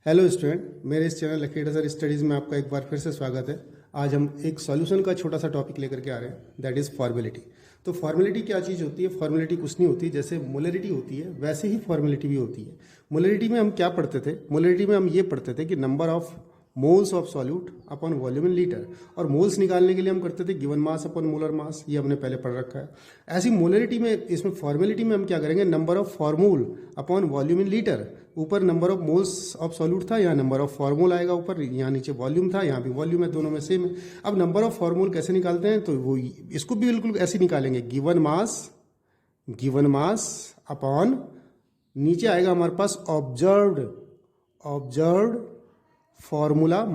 Hello student, मेरे इस channel lucky sir studies में आपका एक बार फिर से स्वागत है। आज हम एक सॉल्यूशन का छोटा सा टॉपिक लेकर के आ रहे हैं, दैट इज़ फॉर्मेलिटी। तो फॉर्मेलिटी क्या चीज़ होती है? फॉर्मेलिटी कुछ नहीं होती, जैसे मोलरिटी होती है वैसे ही फॉर्मेलिटी भी होती है। मोलरिटी में हम क्या पढ़ते थे? मोलरिटी में हम ये पढ़ते थे कि number of moles of solute upon volume in litre, और मोल्स निकालने के लिए हम करते थे given mass upon molar mass. ये हमने पहले पढ़ रखा है। ऐसी मोलरिटी में, इसमें फॉर्मेलिटी में हम क्या करेंगे? Number of formula upon volume in litre. ऊपर number of moles of solute था, यहाँ नंबर ऑफ फॉर्मूल आएगा ऊपर, यहाँ नीचे वॉल्यूम था, यहाँ भी वॉल्यूम है, दोनों में सेम है। अब नंबर ऑफ फॉर्मूल कैसे निकालते हैं? तो वो इसको भी बिल्कुल ऐसे निकालेंगे, गिवन मास अपॉन नीचे आएगा हमारे पास ऑब्जर्व्ड फॉर्मूला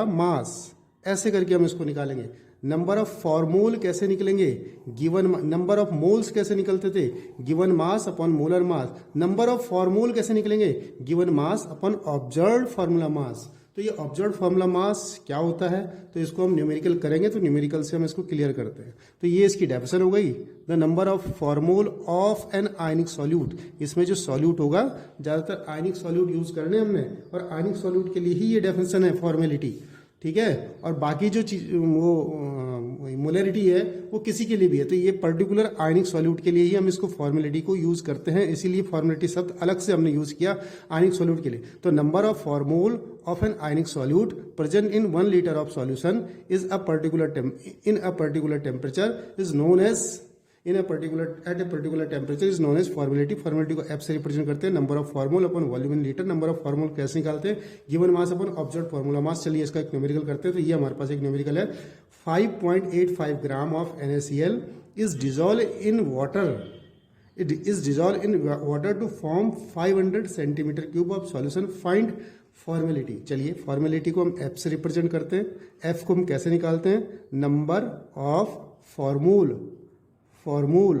मास। ऐसे करके हम इसको निकालेंगे। नंबर ऑफ फॉर्मूल कैसे निकलेंगे? गिवन नंबर ऑफ मोल्स कैसे निकलते थे? Given mass upon molar mass. Number of formula कैसे निकलेंगे? Given mass upon observed formula मास। तो ये ऑब्जर्व्ड फार्मूला मास क्या होता है? तो इसको हम न्यूमेरिकल करेंगे, तो न्यूमेरिकल से हम इसको क्लियर करते हैं। तो ये इसकी डेफिनेशन हो गई, the number of formula of an ionic solute. इसमें जो सॉल्यूट होगा, ज़्यादातर आयनिक सॉल्यूट यूज करने हमने, और आयनिक सॉल्यूट के लिए ही ये डेफिनेशन है फॉर्मेलिटी, ठीक है। और बाकी जो चीज वो मोलरिटी है वो किसी के लिए भी है। तो ये पर्टिकुलर आयनिक सॉल्यूट के लिए ही हम इसको फॉर्मेलिटी को यूज करते हैं, इसीलिए फॉर्मेलिटी शब्द अलग से हमने यूज किया आयनिक सॉल्यूट के लिए। तो number of formula of an ionic solute present in 1 litre of solution is a particular temperature is known as at a particular temperature is known as formality. Formality को F से represent करते हैं। Number of formula upon volume in litre. Number of formula कैसे निकालते हैं? Given mass upon observed formula mass. चलिए इसका एक न्यूमेरिकल करते हैं। तो ये हमारे पास एक न्यूमेरिकल है, 5.85 gram of NaCl is dissolve in water to form 500 centimetre cube of solution. Find formality. चलिए फॉर्मेलिटी को हम एफ से रिप्रेजेंट करते हैं। एफ को हम कैसे निकालते हैं? Number of formula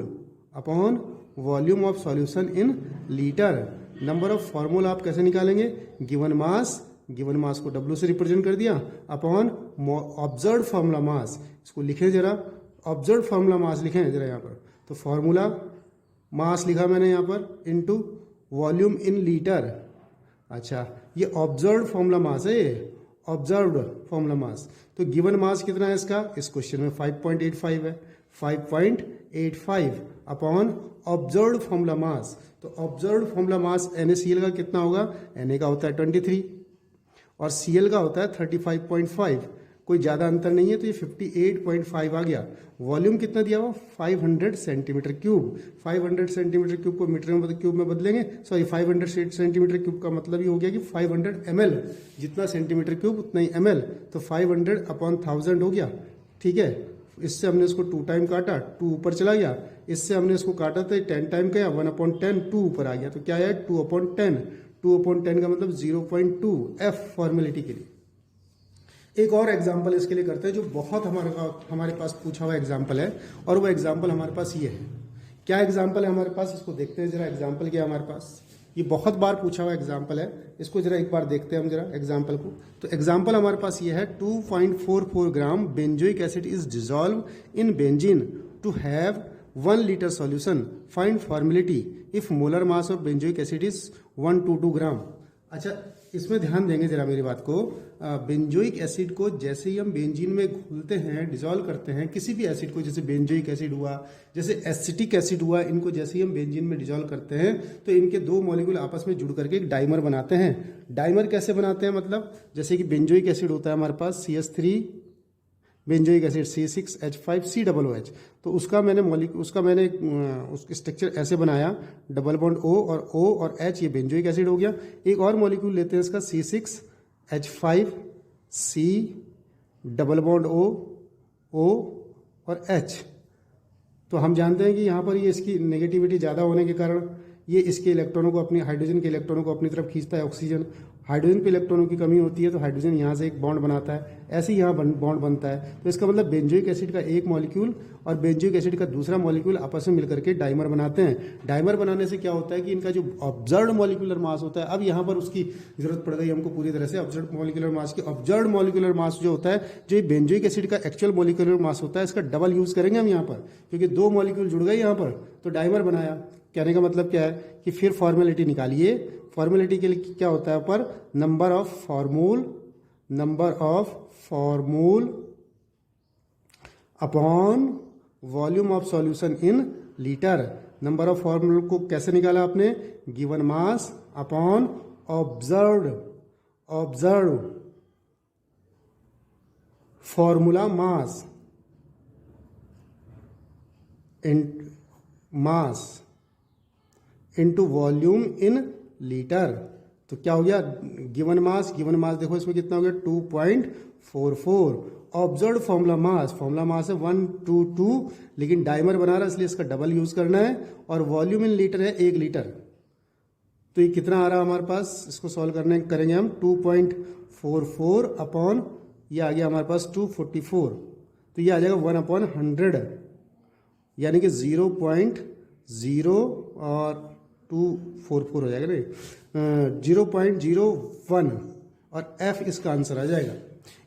upon volume of solution in litre. Number of फॉर्मूल आप कैसे निकालेंगे? गिवन मास को W से रिप्रेजेंट कर दिया अपॉन ऑब्जर्व्ड फार्मूला मास। इसको लिखें जरा, ऑब्जर्व्ड फार्मूला मास लिखें जरा यहाँ पर। तो फॉर्मूला मास लिखा मैंने यहाँ पर, इनटू वॉल्यूम इन लीटर। अच्छा, ये ऑब्जर्व्ड फार्मूला मास है, ये ऑब्जर्व्ड फार्मूला मास। तो गिवन मास कितना है इसका? इस क्वेश्चन में 5.85 है, 5.85 अपॉन ऑब्जर्व्ड फार्मूला मास। तो ऑब्जर्व्ड फार्मूला मास NaCl का कितना होगा? Na का होता है 23 और Cl का होता है 35.5। कोई ज़्यादा अंतर नहीं है, तो ये 58.5 आ गया। वॉल्यूम कितना दिया हुआ? 500 सेंटीमीटर क्यूब। 500 सेंटीमीटर क्यूब को मीटर में क्यूब में बदलेंगे, सॉरी 500 सेंटीमीटर क्यूब का मतलब ये हो गया कि 500 ml। जितना सेंटीमीटर क्यूब उतना ही ml, तो 500 अपॉन 1000 हो गया, ठीक है। इससे हमने इसको 2 टाइम काटा, 2 ऊपर चला गया। इससे हमने इसको काटा तो 10 टाइम गया, 1/10, 2 ऊपर आ गया। तो क्या है? 2/10। 2/10 का मतलब 0.2 F फॉर्मेलिटी के लिए। एक और एग्जाम्पल इसके लिए करते हैं, जो बहुत हमारे पास पूछा हुआ एग्जाम्पल है, और वो एग्जाम्पल हमारे पास ये है। क्या एग्जाम्पल है हमारे पास? इसको देखते हैं जरा। एग्जाम्पल क्या है हमारे पास? ये बहुत बार पूछा हुआ एग्जाम्पल है, इसको जरा एक बार देखते हैं हम जरा एग्जाम्पल को। तो एग्जाम्पल हमारे पास ये है, 2.44 gram benzoic acid is dissolve in benzene to have 1 litre solution. Find formality if molar mass of benzoic acid is 122 gram. अच्छा, इसमें ध्यान देंगे जरा मेरी बात को। बेंजोइक एसिड को जैसे ही हम बेंजीन में घुलते हैं, डिजॉल्व करते हैं, किसी भी एसिड को, जैसे बेंजोइक एसिड हुआ, जैसे एसिटिक एसिड हुआ, इनको जैसे ही हम बेंजीन में डिजॉल्व करते हैं तो इनके 2 मॉलिक्यूल आपस में जुड़ करके एक डाइमर बनाते हैं। डाइमर कैसे बनाते हैं? मतलब जैसे कि बेंजोइक एसिड होता है हमारे पास CH3 बेंजोइक एसिड, C6H5COOH। तो उसका मैंने उसका स्ट्रक्चर ऐसे बनाया, डबल बॉन्ड O और H, ये बेंजोइक एसिड हो गया। एक और मॉलिक्यूल लेते हैं इसका, C6H5C डबल बॉन्ड O और H। तो हम जानते हैं कि यहाँ पर ये इसकी नेगेटिविटी ज़्यादा होने के कारण ये इसके इलेक्ट्रॉनों को, अपनी हाइड्रोजन के इलेक्ट्रॉनों को अपनी तरफ खींचता है। ऑक्सीजन, हाइड्रोजन पे इलेक्ट्रॉनों की कमी होती है तो हाइड्रोजन यहाँ से एक बॉन्ड बनाता है, ऐसे ही यहाँ बॉन्ड बनता है। तो इसका मतलब बेंजोइक एसिड का एक मॉलिक्यूल और बेंजोइक एसिड का दूसरा मॉलिक्यूल आपस में मिलकर के डाइमर बनाते हैं। डाइमर बनाने से क्या होता है कि इनका जो ऑब्जर्व्ड मॉलिक्यूलर मास होता है, अब यहाँ पर उसकी जरूरत पड़ गई हमको पूरी तरह से ऑब्जर्व्ड मॉलिक्यूलर मास की। ऑब्जर्व्ड मॉलिक्यूलर मास जो होता है, जो ये बेंजोइक एसिड का एक्चुअल मॉलिक्यूलर मास होता है, इसका डबल यूज करेंगे हम यहाँ पर, क्योंकि 2 मॉलिक्यूल जुड़ गए यहाँ पर, तो डाइमर बनाया। कहने का मतलब क्या है कि फिर फॉर्मेलिटी निकालिए। फॉर्मेलिटी के लिए क्या होता है ऊपर, number of formula upon volume of solution in litre. Number of फॉर्मूल को कैसे निकाला आपने, given mass upon observe formula mass into volume in litre. तो क्या हो गया, गिवन मास देखो इसमें कितना हो गया 2.44। ऑब्जर्व फॉर्मूला मास है 122, लेकिन डाइमर बना रहा है इसलिए इसका डबल यूज करना है। और वॉल्यूम इन लीटर है 1 लीटर। तो ये कितना आ रहा है हमारे पास, इसको सॉल्व करेंगे हम 2.44 अपॉन ये आ गया हमारे पास 244, तो ये आ जाएगा 1/100, यानी कि 0.0 और 244 हो जाएगा नहीं 0.01, और F इसका आंसर आ जाएगा।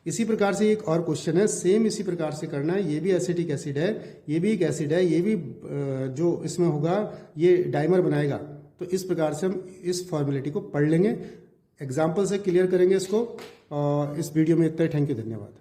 इसी प्रकार से एक और क्वेश्चन है, सेम इसी प्रकार से करना है। ये भी एसिटिक एसिड है, ये भी एक एसिड है, ये भी जो इसमें होगा ये डाइमर बनाएगा। तो इस प्रकार से हम इस फॉर्मेलिटी को पढ़ लेंगे, एग्जाम्पल से क्लियर करेंगे इसको। और इस वीडियो में इतना ही। थैंक यू, धन्यवाद।